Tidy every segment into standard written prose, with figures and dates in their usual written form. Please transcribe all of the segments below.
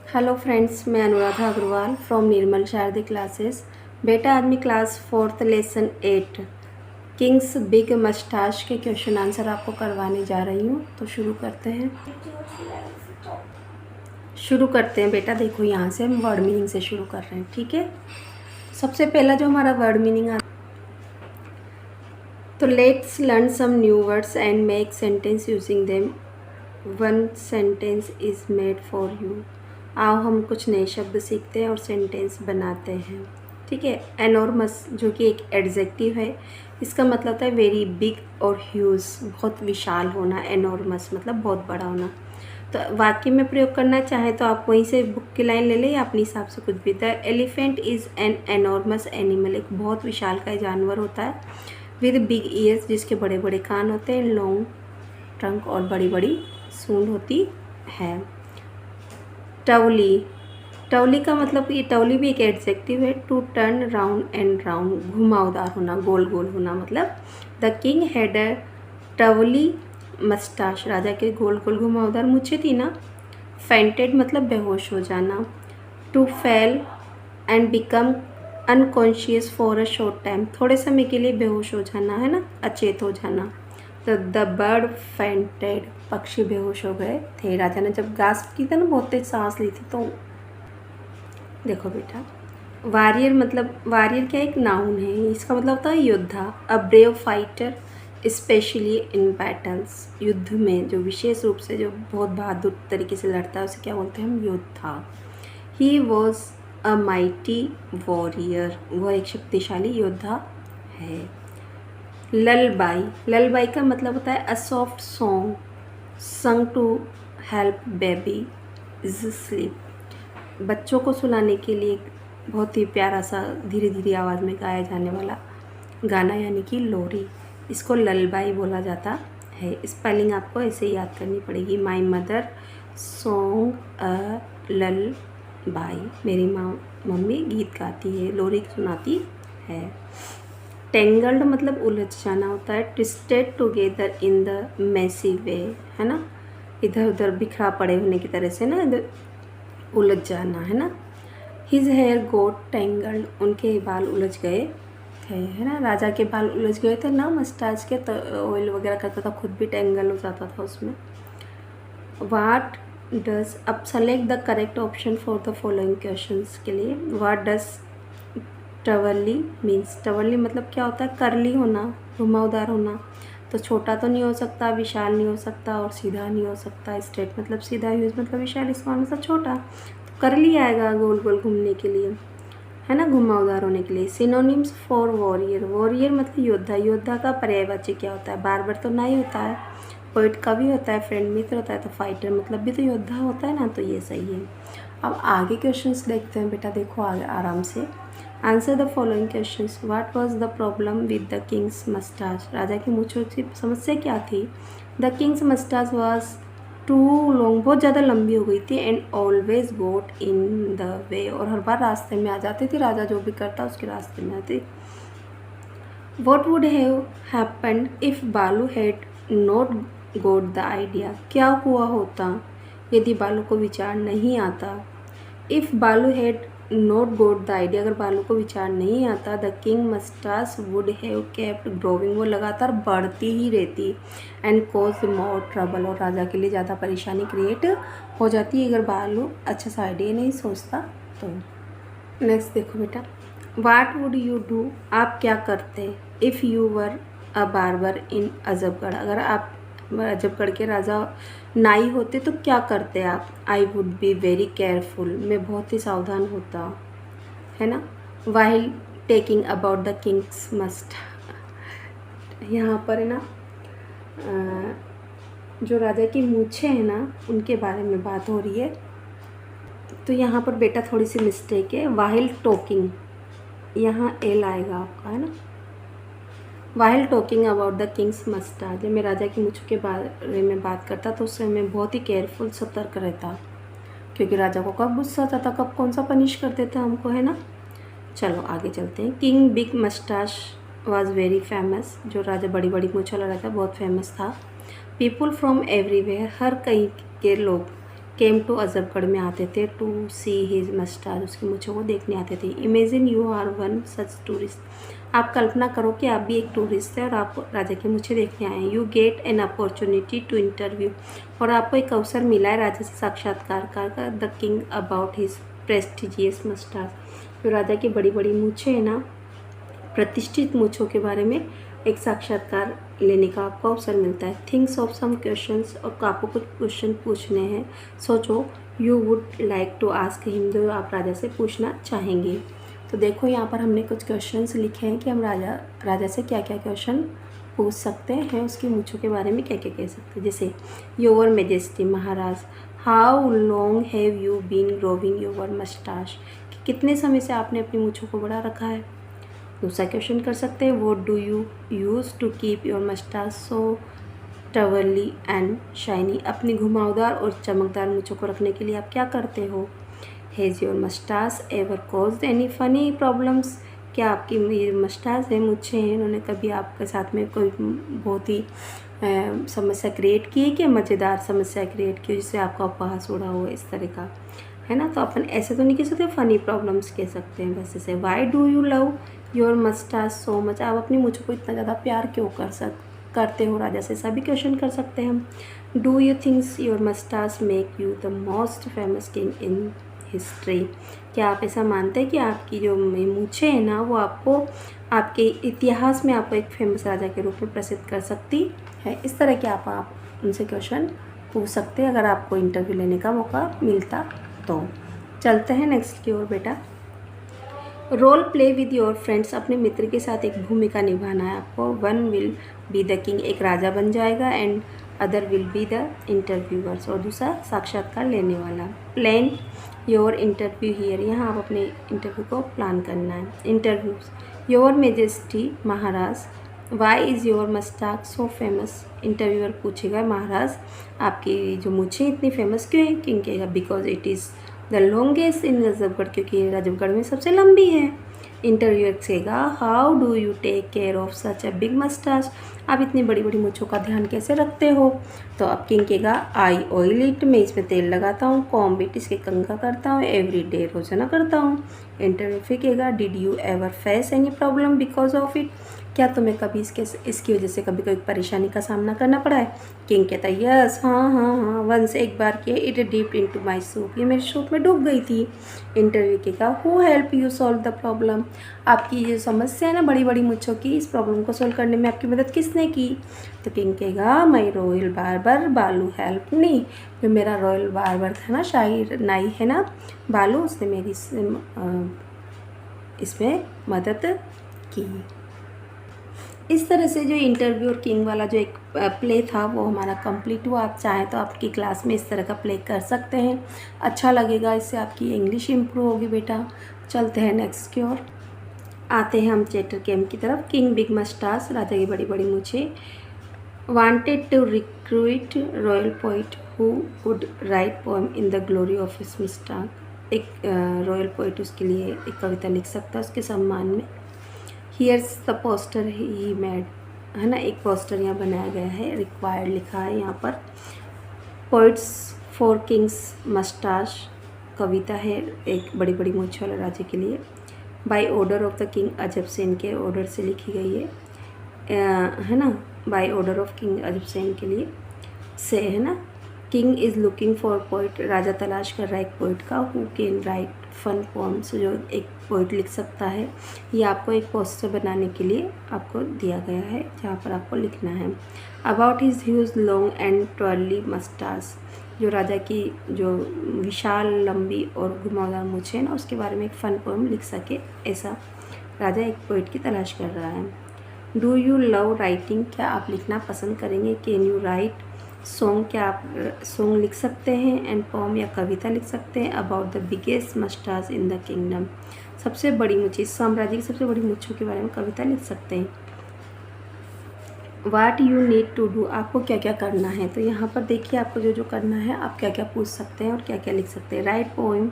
Hello friends, मैं Anuradha Agarwal from Nirmal Shardi classes. बेटा आज मैं class 4th lesson 8 king's big moustache के क्वेश्चन आंसर आपको करवाने जा रही हूँ। तो शुरू करते हैं बेटा। देखो यहाँ से हम वर्ड मीनिंग से शुरू कर रहे हैं, ठीक है। सबसे पहला जो हमारा वर्ड मीनिंग आता, तो let's learn some new words and make sentence using them. One sentence is made for you. आओ हम कुछ नए शब्द सीखते हैं और सेंटेंस बनाते हैं, ठीक है। एनॉर्मस जो कि एक एडजेक्टिव है, इसका मतलब होता है वेरी बिग और ह्यूज, बहुत विशाल होना। एनॉर्मस मतलब बहुत बड़ा होना। तो वाक्य में प्रयोग करना चाहे तो आप वहीं से बुक की लाइन ले लें या अपने हिसाब से कुछ भी। The elephant is an enormous animal, एक बहुत विशाल का जानवर होता है। विद बिग ईयर्स, जिसके बड़े बड़े कान होते हैं। लॉन्ग ट्रंक, और बड़ी बड़ी सूंड होती है। टवली, टवली का मतलब ये टवली भी एक एडजेक्टिव है। To turn round and round, घुमावदार होना, गोल गोल होना। मतलब the king had a twirly moustache, राजा के गोल गोल घुमावदार मूछें थी ना। फेंटेड मतलब बेहोश हो जाना। To fall and become unconscious for a short time, थोड़े समय के लिए बेहोश हो जाना, है ना, अचेत हो जाना। तो द बर्ड फेंटेड, पक्षी बेहोश हो गए थे। राजा ने जब गास्प की थी ना, बहुत तेज सांस ली थी। तो देखो बेटा, वॉरियर मतलब, वॉरियर क्या एक नाउन है, इसका मतलब होता है योद्धा। A brave fighter specially in battles, युद्ध में जो विशेष रूप से जो बहुत बहादुर तरीके से लड़ता है उसे क्या बोलते हैं हम, योद्धा। He was a mighty warrior, वह एक शक्तिशाली योद्धा है। ललबाई, ललबाई का मतलब होता है a soft song sung to help baby is sleep, बच्चों को सुलाने के लिए बहुत ही प्यारा सा धीरे धीरे आवाज़ में गाया जाने वाला गाना, यानी कि लोरी। इसको ललबाई बोला जाता है। स्पेलिंग आपको ऐसे ही याद करनी पड़ेगी। माई मदर सॉन्ग अ ललबाई, मेरी मम्मी गीत गाती है, लोरी सुनाती है। टेंगल्ड मतलब उलझ जाना होता है। Twisted together in the messy way, है ना, इधर उधर बिखरा पड़े होने की तरह से ना, इधर उलझ जाना, है ना। हिज हेयर गोट टेंगल्ड, उनके बाल उलझ गए थे, है ना। राजा के बाल उलझ गए थे ना मस्टाच के, तो ऑयल वगैरह करता था, खुद भी टेंगल हो जाता था उसमें। वाट डज, अब select the correct option for the following questions के लिए। वाट डज टवली मीन्स, टवली मतलब क्या होता है, करली होना, घुमावदार होना। तो छोटा तो नहीं हो सकता, विशाल नहीं हो सकता, और सीधा नहीं हो सकता। स्ट्रेट मतलब सीधा, यूज मतलब विशाल, इसका मतलब छोटा। तो करली आएगा गोल गोल घूमने के लिए, है ना, घुमावदार होने के लिए। सिनोनिम्स फॉर वॉरियर, वॉरियर मतलब योद्धा। योद्धा का पर्यायवाची क्या होता है, बार बार तो ना ही होता है। पोइट का भी होता है, फ्रेंड मित्र होता है। तो फाइटर मतलब भी तो योद्धा होता है ना, तो ये सही है। अब आगे क्वेश्चंस देखते हैं बेटा, देखो आराम से। Answer the following questions. What was the problem with the king's moustache, राजा की मूंछों की समस्या क्या थी। The king's moustache was too long, बहुत ज़्यादा लंबी हो गई थी। And always got in the way, और हर बार रास्ते में आ जाती थी। राजा जो भी करता उसके रास्ते में आती। What would have happened if Balu had not got the idea, क्या हुआ होता यदि बालू को विचार नहीं आता। If Balu had not got the idea, अगर बालू को विचार नहीं आता। The king moustache would have kept growing, वो लगातार बढ़ती ही रहती। एंड कॉज मोर ट्रबल, और राजा के लिए ज़्यादा परेशानी क्रिएट हो जाती है अगर बालू अच्छा सा आइडिया नहीं सोचता तो। नेक्स्ट देखो बेटा, वाट वुड यू डू, आप क्या करते। If you were a barber in Ajabgarh, अगर आप अजबगढ़ के राजा नाई होते तो क्या करते आप। I would be very careful, मैं बहुत ही सावधान होता, है ना। While taking about the Kings must, यहाँ पर है ना जो राजा की मूछें हैं ना, उनके बारे में बात हो रही है। तो यहाँ पर बेटा थोड़ी सी मिस्टेक है। वाइल टॉकिंग, यहाँ एल आएगा आपका, है ना। While talking about the king's मस्टाच, जब मैं राजा की मूछों के बारे में बात करता तो उससे मैं बहुत ही केयरफुल, सतर्क रहता, क्योंकि राजा को कब गुस्सा आता था, कब कौन सा पनिश कर देता हमको, है ना। चलो आगे चलते हैं। King big मस्टाच was very famous, जो राजा बड़ी बड़ी मूछ वाला रहता बहुत फेमस था। पीपुल फ्रॉम एवरीवेयर, हर कहीं के लोग केम टू अजबगढ़ में आते थे टू सी हिज मस्टाच, उसकी मूछों को देखने आते थे। Imagine you are one such tourist, आप कल्पना करो कि आप भी एक टूरिस्ट हैं और आप राजा की मूछें देखने आए हैं। You get an opportunity to interview, और आपको एक अवसर मिला है राजा से साक्षात्कार का the king about his prestigious मस्टाच, जो राजा की बड़ी बड़ी मूछें हैं ना, प्रतिष्ठित मूछों के बारे में एक साक्षात्कार लेने का आपको अवसर मिलता है। थिंक्स ऑफ सम क्वेश्चंस, और आपको कुछ क्वेश्चन पूछने हैं, सोचो you would like to ask him, जो आप राजा से पूछना चाहेंगे। तो देखो यहाँ पर हमने कुछ क्वेश्चंस लिखे हैं कि हम राजा से क्या क्या क्वेश्चन पूछ सकते हैं, उसकी मूछों के बारे में क्या क्या कह सकते हैं। जैसे योर मेजेस्टी, महाराज, how long have you been growing your moustache, कि कितने समय से आपने अपनी मूछों को बढ़ा रखा है। दूसरा क्वेश्चन कर सकते हैं, what do you use to keep your moustache so twirly and shiny, अपनी घुमावदार और चमकदार मूछों को रखने के लिए आप क्या करते हो। Has your मस्टाच ever caused any funny problems, क्या आपकी ये मस्टाच है, मूछें हैं, उन्होंने कभी आपके साथ में कोई बहुत ही समस्या क्रिएट की है, कि मज़ेदार समस्या क्रिएट की जिससे आपका उपहास उड़ा हो, इस तरह का है ना। तो अपन ऐसे तो नहीं कह सकते, फनी प्रॉब्लम्स कह सकते हैं बस ऐसे। Why do you love your moustache so much, आप अपनी मूछों को इतना ज़्यादा प्यार क्यों करते हो राजा से, सभी क्वेश्चन कर सकते हैं हम। Do you thinks your मस्टाच make you the most famous king in history, क्या आप ऐसा मानते हैं कि आपकी जो मूछें हैं ना, वो आपको आपके इतिहास में आपको एक फेमस राजा के रूप में प्रसिद्ध कर सकती है। इस तरह के आप उनसे क्वेश्चन पूछ सकते हैं अगर आपको इंटरव्यू लेने का मौका मिलता तो। चलते हैं नेक्स्ट की ओर बेटा। Role play with your friends, अपने मित्र के साथ एक भूमिका निभाना है आपको। One will be the king, एक राजा बन जाएगा, and other will be the interviewers, और दूसरा साक्षात्कार लेने वाला। प्लान योर इंटरव्यू हियर, यहाँ आप अपने इंटरव्यू को प्लान करना है। इंटरव्यूज, योर मेजेस्टी, महाराज, why is your moustache so famous, interviewer पूछेगा महाराज आपकी जो मूछें इतनी फेमस क्यों है। किंग कहेगा because it is the longest in Ajabgarh, क्योंकि अजबगढ़ में सबसे लंबी है। इंटरव्यूअर कहेगा how do you take care of such a big moustache, आप इतनी बड़ी बड़ी मूछों का ध्यान कैसे रखते हो। तो अब किंग कहेगा आई ऑयल इट, मैं इसमें तेल लगाता हूँ। कॉम्ब इट, इसके कंघा करता हूँ। एवरी डे, रोजाना करता हूँ। इंटरव्यू फिर कहेगा did you ever face any problem because of it, क्या तुम्हें कभी इसकी वजह से कभी कोई परेशानी का सामना करना पड़ा है। किंग कहता है यस, हाँ हाँ हाँ, वंस, एक बार किया। It deep into my soup, ये मेरे सूप में डूब गई थी। इंटरव्यू के कहा who help you solve the problem, आपकी ये समस्या है ना बड़ी बड़ी मूछों की, इस प्रॉब्लम को सॉल्व करने में आपकी मदद किसने की। तो किंग कहेगा माई रॉयल बार्बर बालू हेल्प मी, जो मेरा रॉयल बार्बर था ना, शाही नाई है ना बालू, उसने मेरी इसमें मदद की। इस तरह से जो इंटरव्यू और किंग वाला जो एक प्ले था वो हमारा कंप्लीट हुआ। आप चाहें तो आपकी क्लास में इस तरह का प्ले कर सकते हैं, अच्छा लगेगा, इससे आपकी इंग्लिश इम्प्रूव होगी बेटा। चलते हैं नेक्स्ट की ओर, आते हैं हम चैप्टर केम की तरफ। किंग बिग मस्टाच, राजा की बड़ी बड़ी मूछें, wanted to recruit royal poet who would write poem in the glory of his moustache, एक रॉयल पोइट उसके लिए एक कविता लिख सकता है उसके सम्मान में। Here's the poster he made, है ना, एक पोस्टर यहाँ बनाया गया है, रिक्वायर्ड लिखा है यहाँ पर। पोइट्स फॉर किंग्स मस्टाच, कविता है एक बड़ी बड़ी मूछों वाले राजा के लिए। By order of the king Ajab Sen, के ऑर्डर से लिखी गई है ना, bye order of king Ajab Sen के लिए से, है ना। King is looking for poet, राजा तलाश कर रहा है एक पोइट का, who can write fun poems, जो एक पोइट लिख सकता है। ये आपको एक पोस्टर बनाने के लिए आपको दिया गया है, जहाँ पर आपको लिखना है about his huge long and twirly moustache, जो राजा की जो विशाल लंबी और घुमावदार मूछें ना, उसके बारे में एक फन पोएम लिख सके, ऐसा राजा एक पोइट की तलाश कर रहा है। डू यू लव राइटिंग, क्या आप लिखना पसंद करेंगे। कैन यू राइट सॉन्ग, क्या आप सॉन्ग लिख सकते हैं। एंड पोम, या कविता लिख सकते हैं about the biggest मस्टाच in the kingdom, सबसे बड़ी मूछें, इस साम्राज्य की सबसे बड़ी मूछों के बारे में कविता लिख सकते हैं। What you need to do, आपको क्या क्या करना है। तो यहाँ पर देखिए आपको जो जो करना है, आप क्या क्या पूछ सकते हैं और क्या क्या लिख सकते हैं। राइट पोएम,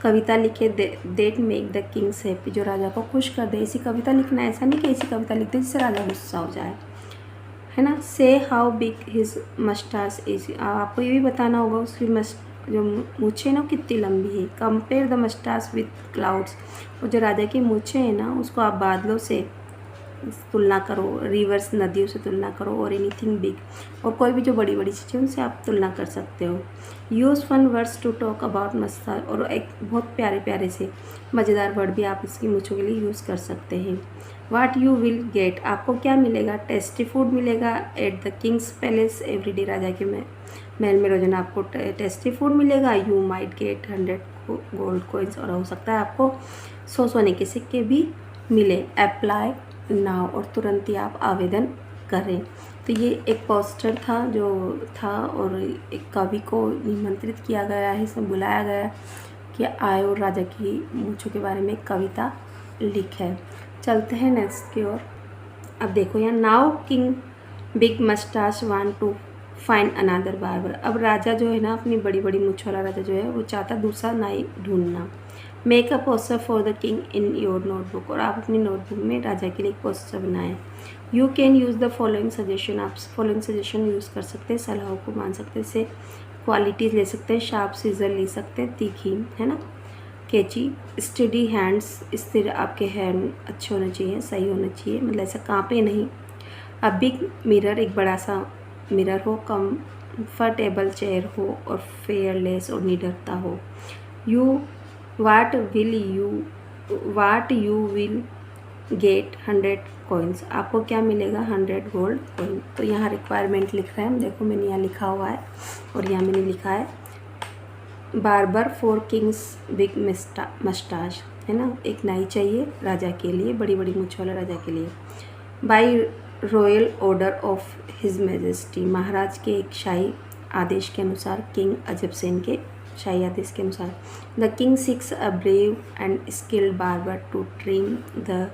कविता लिखे that make the kings happy, जो राजा को खुश कर दे, ऐसी कविता लिखना है, ऐसा नहीं कि ऐसी कविता लिख दे जिससे राजा गुस्सा हो जाए, है ना। से हाउ बिग हिज मस्टाच इज, आपको ये भी बताना होगा उसकी जो मूछें ना कितनी लंबी है। कंपेयर द मस्टास विथ क्लाउड्स, और जो राजा की मूछें हैं ना उसको आप बादलों से तुलना करो, रिवर्स नदियों से तुलना करो, और एनीथिंग बिग, और कोई भी जो बड़ी बड़ी चीज़ें उनसे आप तुलना कर सकते हो। Use fun words to talk about moustache, और एक बहुत प्यारे प्यारे से मज़ेदार वर्ड भी आप इसकी मूछों के लिए यूज़ कर सकते हैं। वाट यू विल गेट, आपको क्या मिलेगा। टेस्टी फूड मिलेगा at the king's palace everyday, राजा के महल में रोजाना आपको टेस्टी फूड मिलेगा। You might get 100 gold coins, और हो सकता है आपको 100 सोने के सिक्के भी मिले। अप्लाई नाउ, और तुरंत ही आप आवेदन करें। तो ये एक पोस्टर था जो था, और एक कवि को निमंत्रित किया गया है, इसमें बुलाया गया कि आए और राजा की मूछों के बारे में एक कविता लिखे। चलते हैं नेक्स्ट की ओर। अब देखो यहाँ, now king big moustache want to find another barber. अब राजा जो है ना, अपनी बड़ी बड़ी मूछ वाला राजा जो है, वो चाहता दूसरा नाई ढूंढना। Make a poster for the king in your notebook, और आप अपनी नोटबुक में राजा के लिए एक पोस्टर बनाएं। You can use the following suggestion, आप फॉलोइंग सजेशन यूज़ कर सकते हैं, सलाहों को मान सकते हैं। जैसे क्वालिटीज़ ले सकते हैं, शार्प सीजर ले सकते हैं, तीखी है ना, कैची, स्टडी हैंड्स, स्थिर आपके हैंड अच्छे होने चाहिए, सही होने चाहिए, मतलब ऐसा कांपे नहीं। अ बिग मिरर, एक बड़ा सा मिरर हो, कंफर्टेबल चेयर हो, और फेयरलेस और निडरता हो। You what you will get 100 coins, आपको क्या मिलेगा 100 गोल्ड कॉइन। तो यहाँ रिक्वायरमेंट लिख रहे हैं हम, देखो मैंने यहाँ लिखा हुआ है, और यहाँ मैंने लिखा है बार्बर फॉर किंग्स बिग मस्टाच, है ना, एक नाई चाहिए राजा के लिए, बड़ी बड़ी मूछ वाला राजा के लिए। By royal order of his majesty, महाराज के एक शाही आदेश के अनुसार, किंग अजब सेन के शाही आदेश के अनुसार। The king seeks a brave and skilled barber to trim the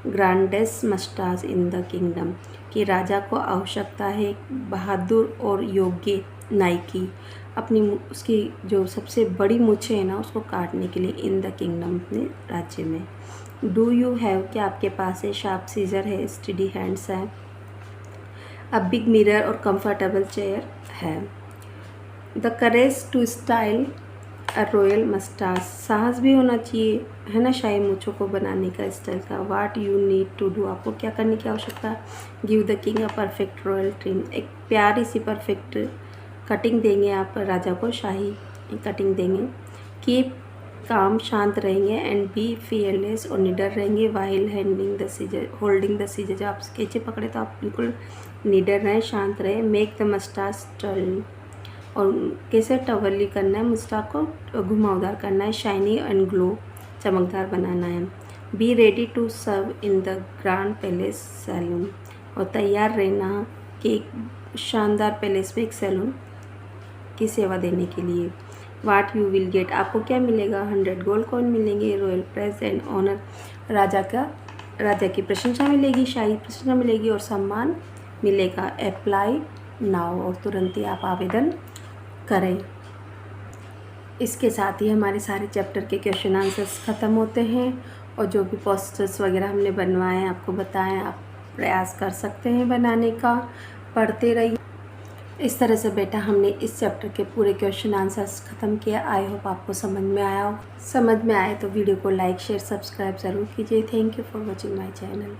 grandest moustache in the kingdom, कि राजा को आवश्यकता है एक बहादुर और योग्य नाई की, अपनी उसकी जो सबसे बड़ी मूछें हैं ना उसको काटने के लिए, इन द किंगडम, अपने राज्य में। डू यू हैव, क्या आपके पास है, शार्प सीजर है, स्टडी हैंड्स है, अ बिग मिरर और कंफर्टेबल चेयर है। The courage to style a royal moustache, साहस भी होना चाहिए, है ना, शाही मूछों को बनाने का, स्टाइल का। What you need to do, आपको क्या करने की आवश्यकता। Give the king a perfect royal trim, एक प्यारी सी परफेक्ट कटिंग देंगे आप राजा को, शाही कटिंग देंगे। कीप काम, शांत रहेंगे, एंड बी फियरलेस, और निडर रहेंगे। While handing the seizure, holding the seizure, जब आप कैचे पकड़े तो आप बिल्कुल निडर रहें, शांत रहें। मेक द मस्टाच टर्न, और कैसे टवरली करना है, मुस्टाक को घुमावदार करना है। शाइनी एंड ग्लो, चमकदार बनाना है। Be ready to serve in the grand palace salon, और तैयार रहना कि एक शानदार पैलेस में एक सैलून की सेवा देने के लिए। वाट यू विल गेट, आपको क्या मिलेगा, 100 गोल्ड कॉइन मिलेंगे। रॉयल प्रेस एंड ऑनर, राजा की प्रशंसा मिलेगी, शाही प्रशंसा मिलेगी, और सम्मान मिलेगा। अप्लाई नाउ, और तुरंत ही आप आवेदन करें। इसके साथ ही हमारे सारे चैप्टर के क्वेश्चन आंसर्स ख़त्म होते हैं, और जो भी पोस्टर्स वगैरह हमने बनवाए हैं आपको बताएं, आप प्रयास कर सकते हैं बनाने का, पढ़ते रहिए। इस तरह से बेटा हमने इस चैप्टर के पूरे क्वेश्चन आंसर्स ख़त्म किया। आई होप आपको समझ में आया हो। समझ में आए तो वीडियो को लाइक शेयर सब्सक्राइब ज़रूर कीजिए। Thank you for watching my channel.